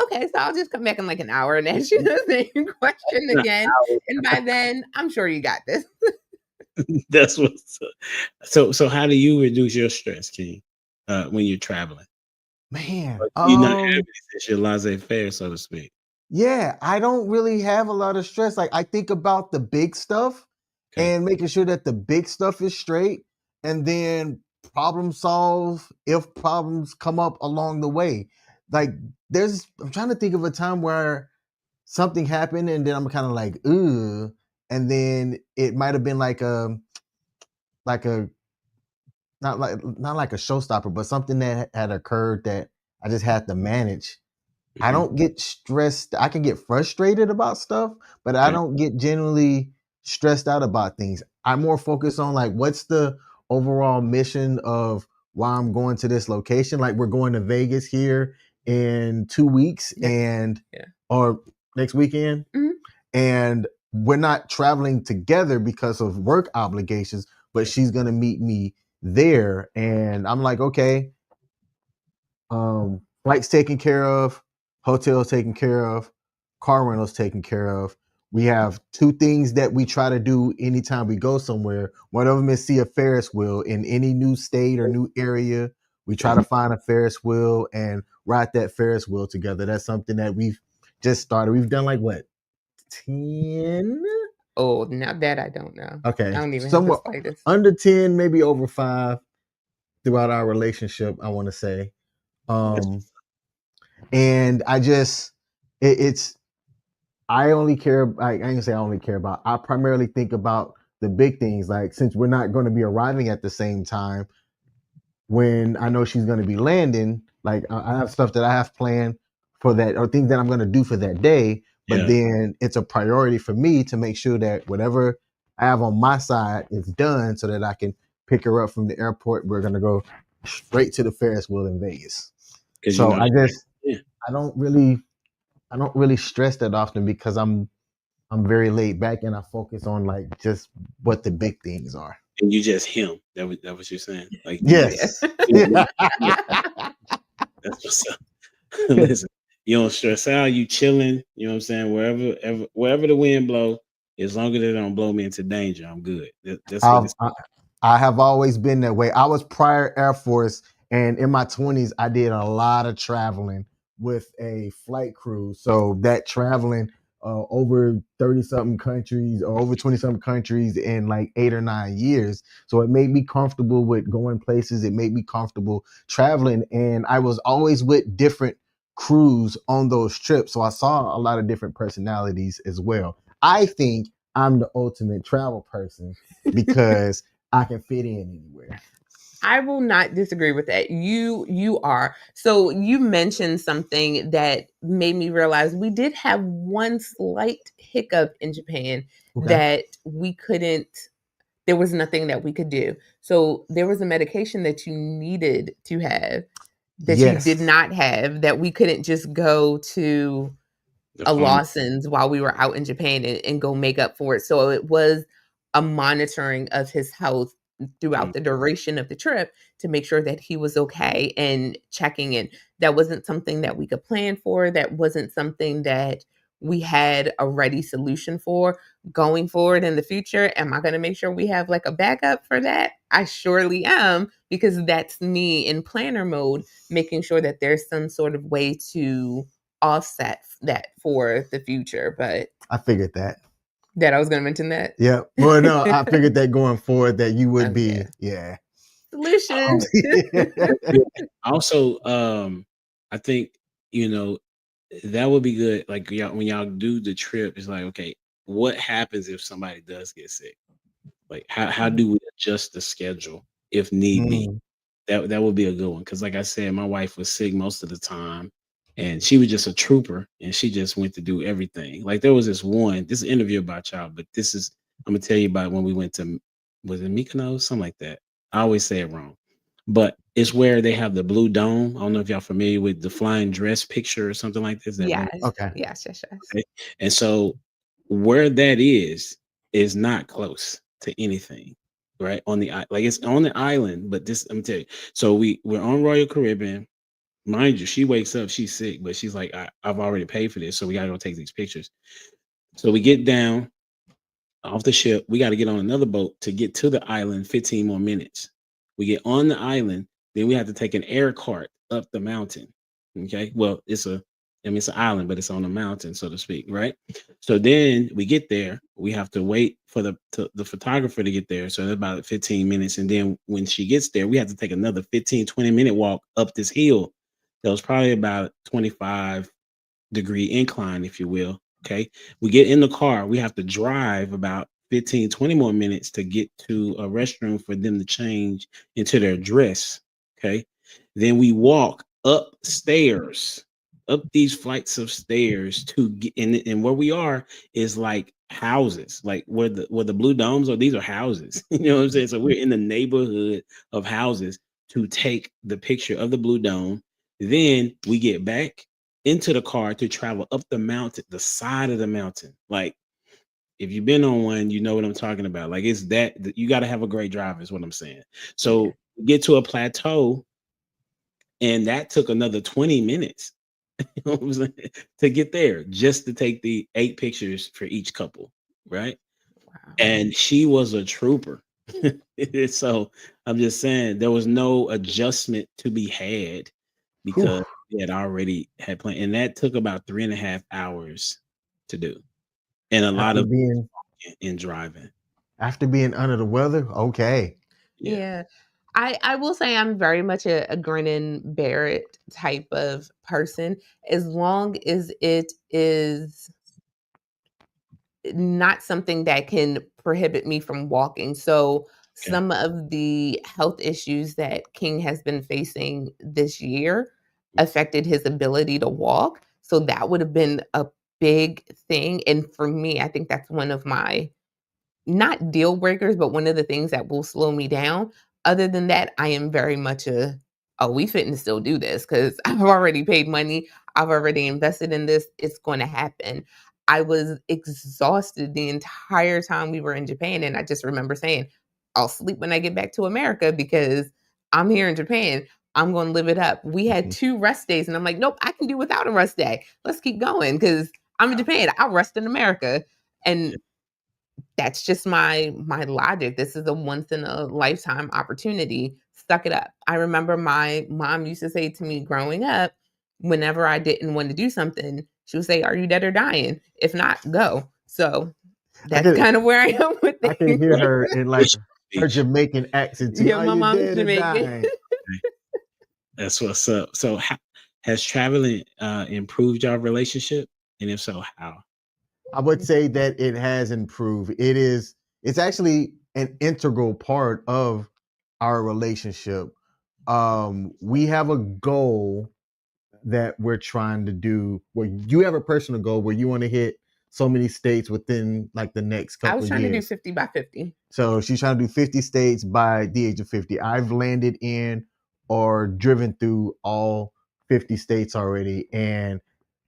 okay, so I'll just come back in like an hour and ask you the same question again. And by then, I'm sure you got this. That's what's so how do you reduce your stress, King, when you're traveling? Man, You're not having it since you're laissez-faire, so to speak. yeah, I don't really have a lot of stress. Like, I think about the big stuff Okay. and making sure that the big stuff is straight, and then problem solve if problems come up along the way. Like, I'm trying to think of a time where something happened and then I'm kind of like, ooh, and then it might have been like a not like a showstopper, but something that had occurred that I just had to manage. I Mhm. don't get stressed. I can get frustrated about stuff, but I Okay. don't get generally stressed out about things. I'm more focused on like what's the overall mission of why I'm going to this location. Like, we're going to Vegas here in 2 weeks Yeah. and Yeah. or next weekend. Mhm. And we're not traveling together because of work obligations, but she's gonna meet me there. And I'm like, okay, flights taken care of, hotels taken care of, car rentals taken care of. We have two things that we try to do anytime we go somewhere. One of them is see a Ferris wheel in any new state or new area. We try to find a Ferris wheel and ride that Ferris wheel together. That's something that we've just started. We've done like what, 10? Oh, now that I don't know. Okay, I don't even have the somewhat slightest. under 10, maybe over 5 throughout our relationship, I want to say. And I just it's I only care, I ain't gonna say I only care about, I primarily think about the big things. Like, since we're not going to be arriving at the same time, when I know she's going to be landing, like I have stuff that I have planned for that, or things that I'm going to do for that day. But Yeah. then it's a priority for me to make sure that whatever I have on my side is done so that I can pick her up from the airport. We're going to go straight to the Ferris wheel in Vegas. 'Cause So you know, yeah. I don't really stress that often because I'm very laid back and I focus on like just what the big things are. And you just him. That what you're saying. Like, Yes. yeah. That's what's up. Listen, you don't stress out. You chilling. You know what I'm saying? Wherever the wind blow, as long as it don't blow me into danger, I'm good. That's what it's. I have always been that way. I was prior Air Force, and in my 20s, I did a lot of traveling with a flight crew. So that traveling over 30 something countries or over 20 something countries in like 8 or 9 years. So it made me comfortable with going places. It made me comfortable traveling. And I was always with different crews on those trips. So I saw a lot of different personalities as well. I think I'm the ultimate travel person because I can fit in anywhere. I will not disagree with that. You are. So you mentioned something that made me realize we did have one slight hiccup in Japan that we couldn't, there was nothing that we could do. So there was a medication that you needed to have that you did not have, that we couldn't just go to a Lawson's while we were out in Japan and go make up for it. So it was a monitoring of his health throughout the duration of the trip to make sure that he was okay and checking in. That wasn't something that we could plan for. That wasn't something that we had a ready solution for. Going forward in the future, am I going to make sure we have like a backup for that? I surely am, because that's me in planner mode, making sure that there's some sort of way to offset that for the future. But I figured that I was going to mention that. Yeah. Well, no, I figured that going forward that you would be, yeah. Solution. Also, I think, that would be good. Like, when y'all do the trip, it's like, okay, what happens if somebody does get sick? Like, how do we adjust the schedule if need be? That would be a good one. Because like I said, my wife was sick most of the time, and she was just a trooper, and she just went to do everything. Like, there was this is an interview about y'all, but I'm gonna tell you about when we went to, was it Mykonos? Something like that. I always say it wrong. But it's where they have the blue dome. I don't know if y'all familiar with the flying dress picture or something like this. Yes. Okay. Yes. Okay. And so where that is not close to anything, right? Like, it's on the island, but let me tell you. So we're on Royal Caribbean. Mind you, she wakes up, she's sick, but she's like, I've already paid for this, so we gotta go take these pictures. So we get down off the ship. We got to get on another boat to get to the island, 15 more minutes. We get on the island, then we have to take an air cart up the mountain. Okay. Well, it's an island, but it's on a mountain, so to speak, right? So then we get there. We have to wait for the photographer to get there. So that's about 15 minutes. And then when she gets there, we have to take another 15, 20-minute walk up this hill. That was probably about 25-degree incline, if you will. Okay. We get in the car. We have to drive about 15, 20 more minutes to get to a restroom for them to change into their dress. Okay. Then we walk upstairs, up these flights of stairs to get in. And where we are is like houses, like where the blue domes are. These are houses. You know what I'm saying? So we're in the neighborhood of houses to take the picture of the blue dome. Then we get back into the car to travel up the mountain, the side of the mountain. Like, If you've been on one, you know what I'm talking about. Like it's that you got to have a great driver, is what I'm saying. So get to a plateau, and that took another 20 minutes you know what I'm saying, to get there, just to take the 8 pictures for each couple, right? Wow. And she was a trooper. So I'm just saying there was no adjustment to be had because Whew. we had already had planned, and that took about 3.5 hours to do, and a lot After of being in driving. under the weather, okay. Yeah. I will say I'm very much a grin and bear it type of person, as long as it is not something that can prohibit me from walking. So Okay. some of the health issues that King has been facing this year affected his ability to walk. So that would have been a big thing. And for me, I think that's one of my not deal breakers, but one of the things that will slow me down. Other than that, I am very much oh, we fitting to still do this because I've already paid money. I've already invested in this. It's going to happen. I was exhausted the entire time we were in Japan. And I just remember saying, I'll sleep when I get back to America because I'm here in Japan. I'm going to live it up. We had 2 rest days, and I'm like, nope, I can do without a rest day. Let's keep going because I'm in Japan. I'll rest in America. And that's just my logic. This is a once in a lifetime opportunity. Suck it up. I remember my mom used to say to me growing up, whenever I didn't want to do something, she would say, "Are you dead or dying? If not, go." So I that's can kind of where I am with I can hear things. her in like her Jamaican accent too. Yeah, Are my you mom's dead or Jamaican. dying? That's what's up. So has traveling improved your relationship, and if so, how? I would say that it has improved. It's actually an integral part of our relationship. We have a goal that we're trying to do where you have a personal goal where you want to hit so many states within like the next I couple was of trying to do years. 50 by 50. So she's trying to do 50 states by the age of 50. I've landed in or driven through all 50 states already. And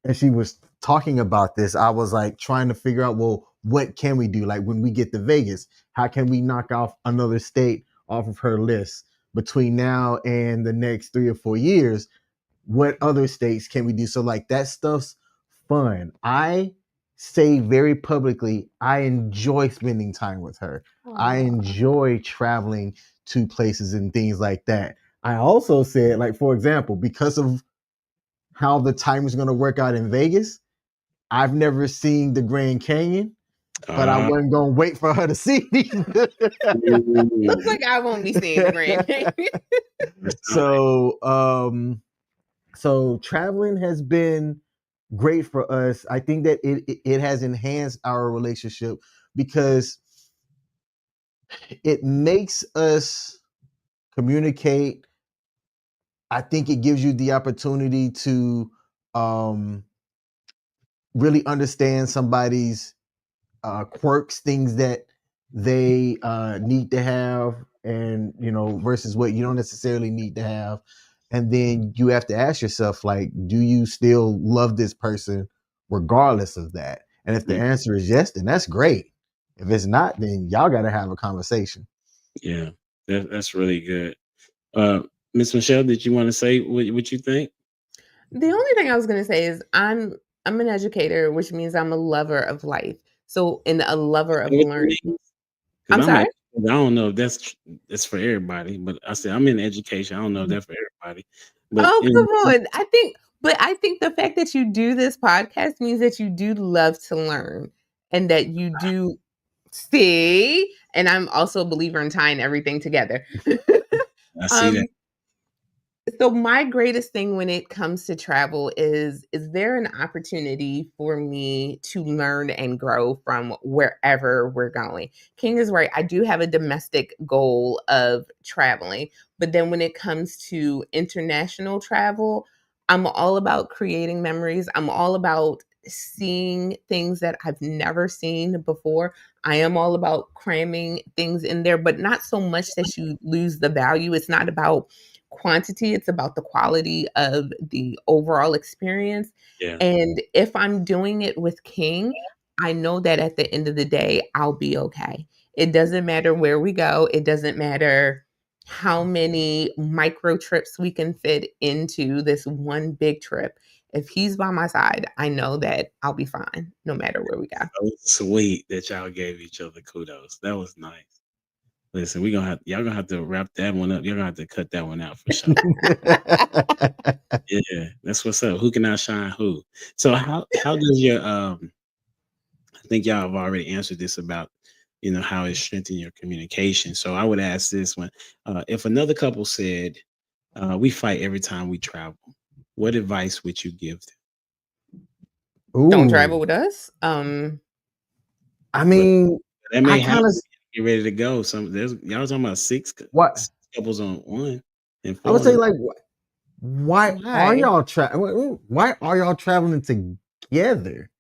as she was talking about this, I was like trying to figure out, well, what can we do? Like when we get to Vegas, how can we knock off another state off of her list between now and the next 3 or 4 years? What other states can we do? So like that stuff's fun. I say very publicly, I enjoy spending time with her. I enjoy traveling to places and things like that. I also said, like, for example, because of how the time is going to work out in Vegas, I've never seen the Grand Canyon, but I wasn't going to wait for her to see me. Looks like I won't be seeing the Grand Canyon. So traveling has been great for us. I think that it has enhanced our relationship because it makes us communicate. I think it gives you the opportunity to really understand somebody's quirks, things that they need to have, and versus what you don't necessarily need to have. And then you have to ask yourself, like, do you still love this person regardless of that? And if the answer is yes, then that's great. If it's not, then y'all got to have a conversation. Yeah, that's really good. Miss Michelle, did you want to say what you think? The only thing I was going to say is I'm an educator, which means I'm a lover of life. So, and a lover of learning. I'm sorry? I don't know if that's for everybody, but I said I'm in education. I don't know if that's for everybody. But Oh, come on. I think the fact that you do this podcast means that you do love to learn and that you do see. And I'm also a believer in tying everything together. I see that. So my greatest thing when it comes to travel is there an opportunity for me to learn and grow from wherever we're going? King is right. I do have a domestic goal of traveling, but then when it comes to international travel, I'm all about creating memories. I'm all about seeing things that I've never seen before. I am all about cramming things in there, but not so much that you lose the value. It's not about quantity, it's about the quality of the overall experience. Yeah. And if I'm doing it with King, I know that at the end of the day, I'll be okay. It doesn't matter where we go. It doesn't matter how many micro trips we can fit into this one big trip. If he's by my side, I know that I'll be fine no matter where we go. So sweet that y'all gave each other kudos. That was nice. Listen, y'all gonna have to wrap that one up. You're gonna have to cut that one out for sure. Yeah, that's what's up. Who can outshine who? So how does your I think y'all have already answered this about how it strengthened your communication. So I would ask this one: if another couple said, "We fight every time we travel," what advice would you give them? Don't travel Ooh, with us. I mean, That may I happen. kind of Get ready to go. Y'all talking about what six couples on one and I would four. say, like, why are Why? y'all why are y'all traveling together?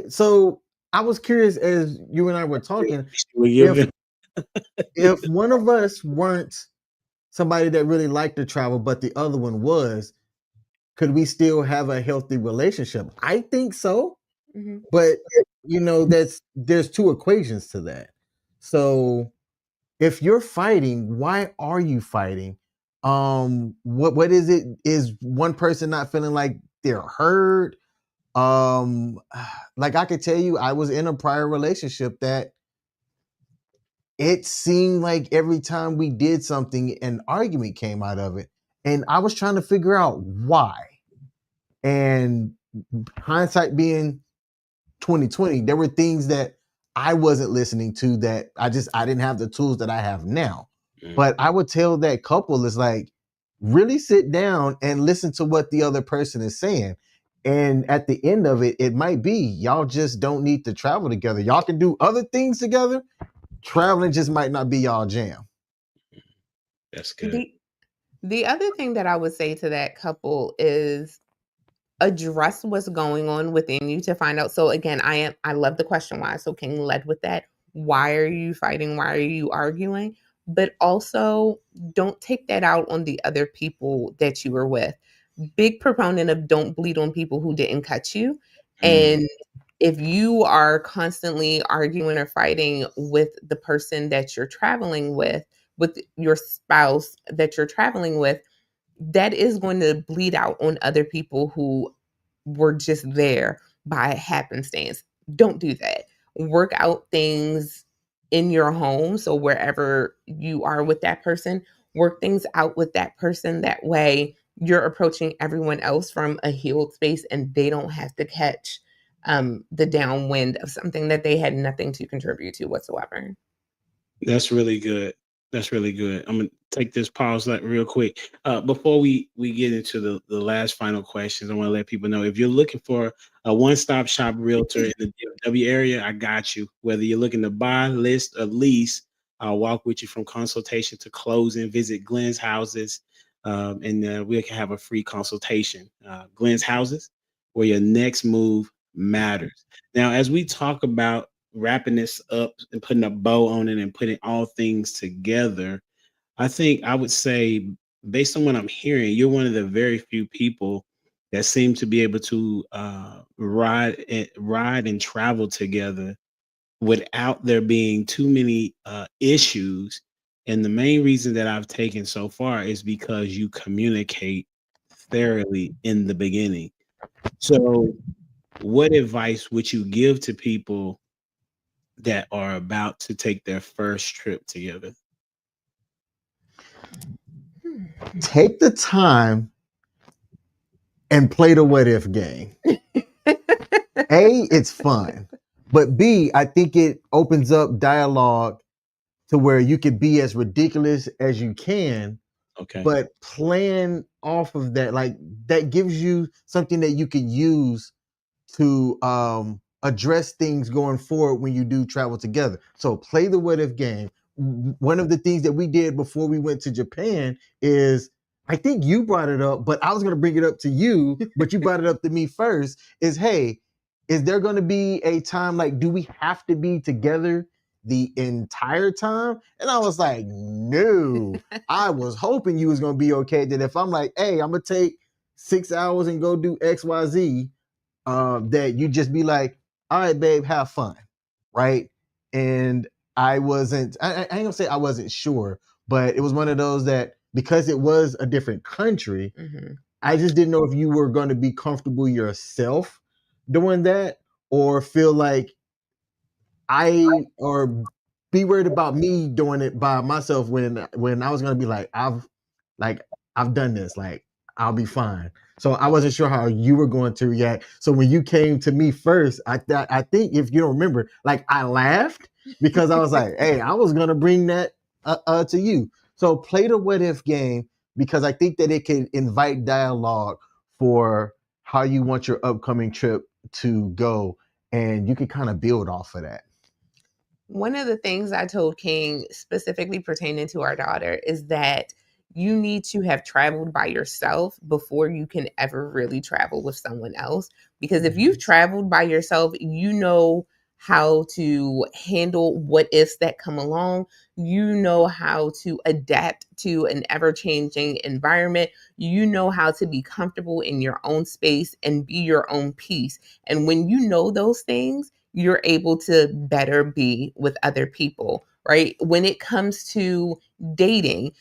So I was curious as you and I were talking We give if them. one of us weren't somebody that really liked to travel, but the other one was, could we still have a healthy relationship? I think so, Mhm. but there's two equations to that. So if you're fighting, why are you fighting? What is it? Is one person not feeling like they're heard? Like, I could tell you, I was in a prior relationship that it seemed like every time we did something, an argument came out of it. And I was trying to figure out why. And hindsight being 2020, there were things that I wasn't listening to, that I didn't have the tools that I have now. But I would tell that couple is like, really sit down and listen to what the other person is saying. And at the end of it, it might be y'all just don't need to travel together. Y'all can do other things together. Traveling just might not be y'all jam. That's good. The other thing that I would say to that couple is address what's going on within you to find out. So again, I love the question why. So King led with that. Why are you fighting? Why are you arguing? But also don't take that out on the other people that you were with. Big proponent of don't bleed on people who didn't cut you. And if you are constantly arguing or fighting with the person that you're traveling with your spouse that you're traveling with, that is going to bleed out on other people who were just there by happenstance. Don't do that. Work out things in your home. So wherever you are with that person, work things out with that person. That way you're approaching everyone else from a healed space and they don't have to catch the downwind of something that they had nothing to contribute to whatsoever. That's really good. That's really good. I'm gonna take this pause real quick. Before we get into the last final questions, I want to let people know if you're looking for a one-stop shop realtor in the DFW area, I got you. Whether you're looking to buy, list, or lease, I'll walk with you from consultation to closing. Visit Glenn's houses, and we can have a free consultation. Glenn's houses, where your next move matters. Now, as we talk about wrapping this up and putting a bow on it and putting all things together, I think I would say, based on what I'm hearing, you're one of the very few people that seem to be able to ride and travel together without there being too many issues. And the main reason that I've taken so far is because you communicate thoroughly in the beginning. So, what advice would you give to people that are about to take their first trip together? Take the time and play the what if game. A, it's fun. But B, I think it opens up dialogue to where you could be as ridiculous as you can, Okay. but plan off of that. Like, that gives you something that you can use to address things going forward when you do travel together. So play the what if game. One of the things that we did before we went to Japan is, I think you brought it up, but I was going to bring it up to you, but you brought it up to me first, is, hey, is there going to be a time, like, do we have to be together the entire time? And I was like, no. I was hoping you was going to be okay that if I'm like, hey, I'm going to take 6 hours and go do XYZ, that you just be like, all right, babe, have fun, right? And I ain't gonna say I wasn't sure, but it was one of those that because it was a different country, Mm-hmm. I just didn't know if you were going to be comfortable yourself doing that or feel like or be worried about me doing it by myself when I was going to be like I've done this, like I'll be fine. So I wasn't sure how you were going to react. So when you came to me first, I think if you don't remember, like I laughed because I was like, hey, I was going to bring that to you. So play the what if game because I think that it can invite dialogue for how you want your upcoming trip to go, and you can kind of build off of that. One of the things I told King, specifically pertaining to our daughter, is that you need to have traveled by yourself before you can ever really travel with someone else. Because if you've traveled by yourself, you know how to handle what ifs that come along. You know how to adapt to an ever changing environment. You know how to be comfortable in your own space and be your own peace. And when you know those things, you're able to better be with other people, right? When it comes to dating,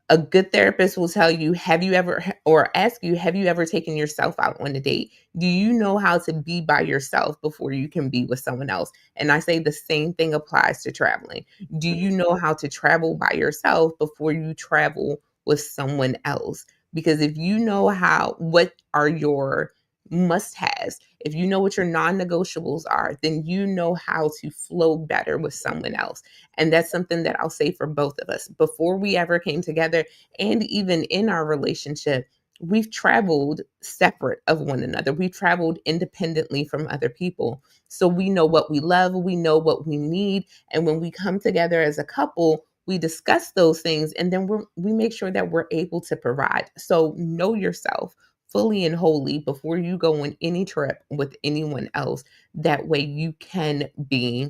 a good therapist will tell you, have you ever, or ask you, have you ever taken yourself out on a date? Do you know how to be by yourself before you can be with someone else? And I say the same thing applies to traveling. Do you know how to travel by yourself before you travel with someone else? Because if you know what are your must haves, if you know what your non negotiables are, then you know how to flow better with someone else. And that's something that I'll say for both of us. Before we ever came together, and even in our relationship, we've traveled separate of one another. We've traveled independently from other people. So we know what we love, we know what we need. And when we come together as a couple, we discuss those things and then we make sure that we're able to provide. So know yourself fully and wholly before you go on any trip with anyone else. That way you can be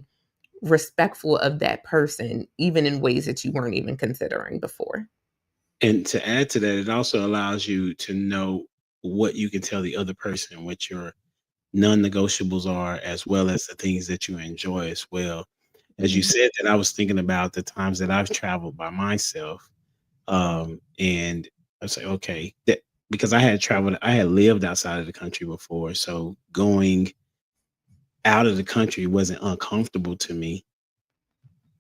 respectful of that person, even in ways that you weren't even considering before. And to add to that, it also allows you to know what you can tell the other person, what your non-negotiables are, as well as the things that you enjoy as well. As you said that, I was thinking about the times that I've traveled by myself. And I was like, okay, that because I had lived outside of the country before. So going out of the country wasn't uncomfortable to me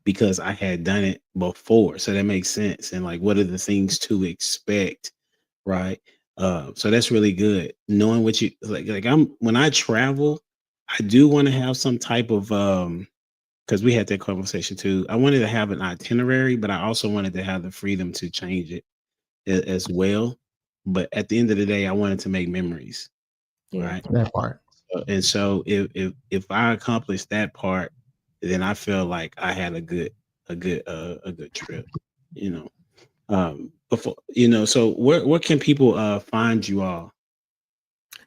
because I had done it before. So that makes sense. And like, what are the things to expect? Right. So that's really good. Knowing what you like when I travel, I do want to have some type of because we had that conversation too. I wanted to have an itinerary, but I also wanted to have the freedom to change it as well. But at the end of the day, I wanted to make memories. Yeah. Right. That part. And so if I accomplish that part, then I feel like I had a good trip, you know. Before so where can people find you all?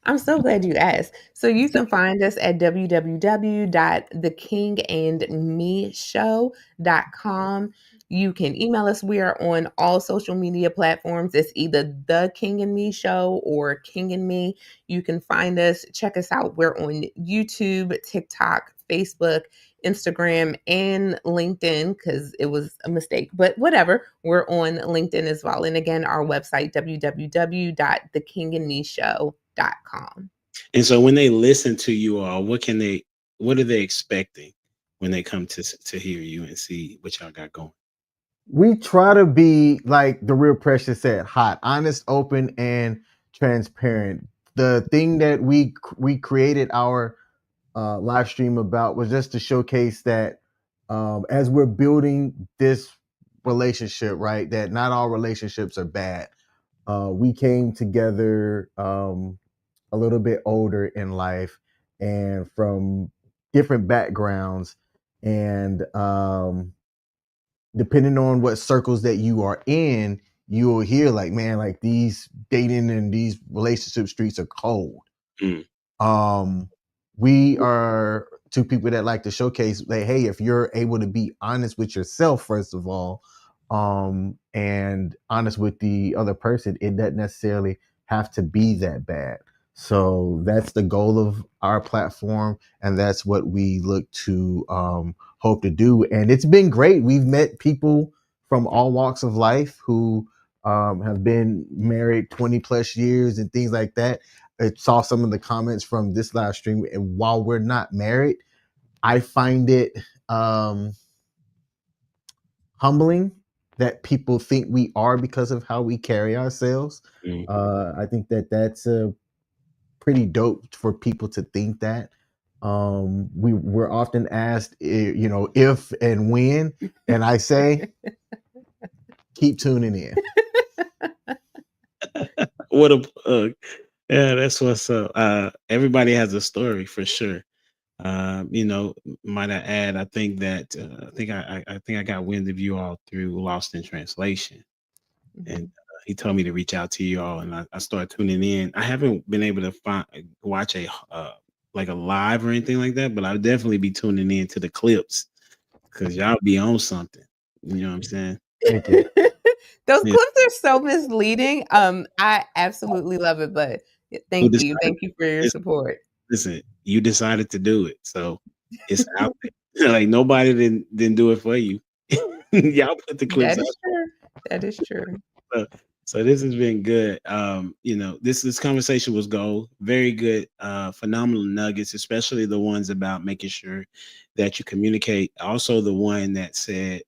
I'm so glad you asked. So you can find us at www.thekingandmeshow.com. You can email us. We are on all social media platforms. It's either The King and Me Show or King and Me. You can find us, check us out. We're on YouTube, TikTok, Facebook, Instagram, and LinkedIn because it was a mistake, but whatever. We're on LinkedIn as well. And again, our website, www.thekingandmeshow.com. And so when they listen to you all, what are they expecting when they come to hear you and see what y'all got going? We try to be like the real Precious said, hot, honest, open, and transparent. The thing that we created our live stream about was just to showcase that as we're building this relationship, right? That not all relationships are bad. We came together a little bit older in life and from different backgrounds, and depending on what circles that you are in, you will hear like, man, like these dating and these relationship streets are cold. Mm. We are two people that like to showcase that, hey, if you're able to be honest with yourself, first of all, and honest with the other person, it doesn't necessarily have to be that bad. So that's the goal of our platform, and that's what we look to hope to do. And it's been great. We've met people from all walks of life who have been married 20 plus years and things like that. I saw some of the comments from this live stream, and while we're not married, I find it humbling that people think we are because of how we carry ourselves. I think that that's a pretty dope for people to think that. We're often asked, if and when, and I say, keep tuning in. What a plug. Yeah, that's what's up. Everybody has a story for sure. Might I add, I think that I think I got wind of you all through Lost in Translation. And he told me to reach out to you all, and I started tuning in. I haven't been able to watch a like a live or anything like that, but I'll definitely be tuning in to the clips because y'all be on something. You know what I'm saying? Thank you. Those clips are so misleading. I absolutely love it, but thank you for your support. Listen, you decided to do it, so it's out there. Like nobody didn't do it for you. Y'all put the clips out. That is true. So this has been good. This conversation was gold. Very good, phenomenal nuggets, especially the ones about making sure that you communicate. Also, the one that said,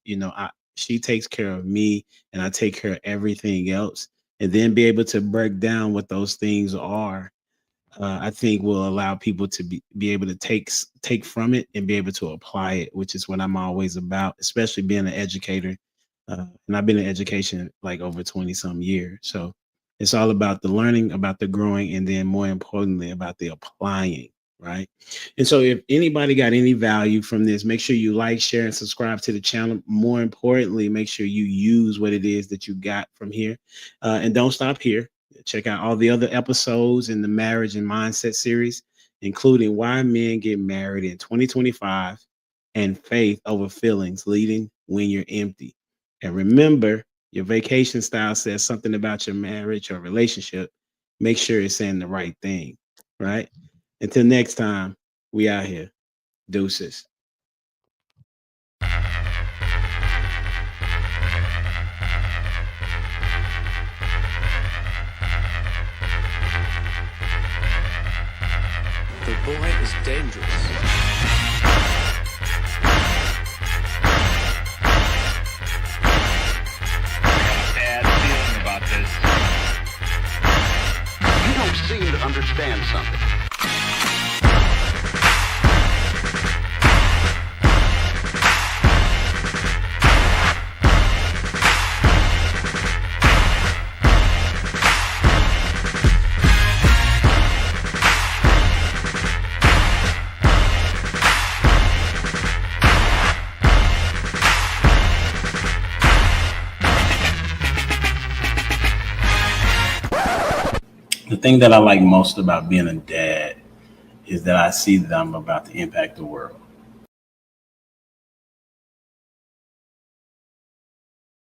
she takes care of me and I take care of everything else, and then be able to break down what those things are. I think will allow people to be able to take from it and be able to apply it, which is what I'm always about, especially being an educator. And I've been in education like over 20 some years. So it's all about the learning, about the growing, and then more importantly, about the applying, right? And so if anybody got any value from this, make sure you like, share, and subscribe to the channel. More importantly, make sure you use what it is that you got from here. And don't stop here. Check out all the other episodes in the marriage and mindset series, including why men get married in 2025 and faith over feelings leading when you're empty. And remember, your vacation style says something about your marriage or relationship. Make sure it's saying the right thing, right? Until next time, we out here. Deuces. The boy is dangerous. Seem to understand something. The thing that I like most about being a dad is that I see that I'm about to impact the world.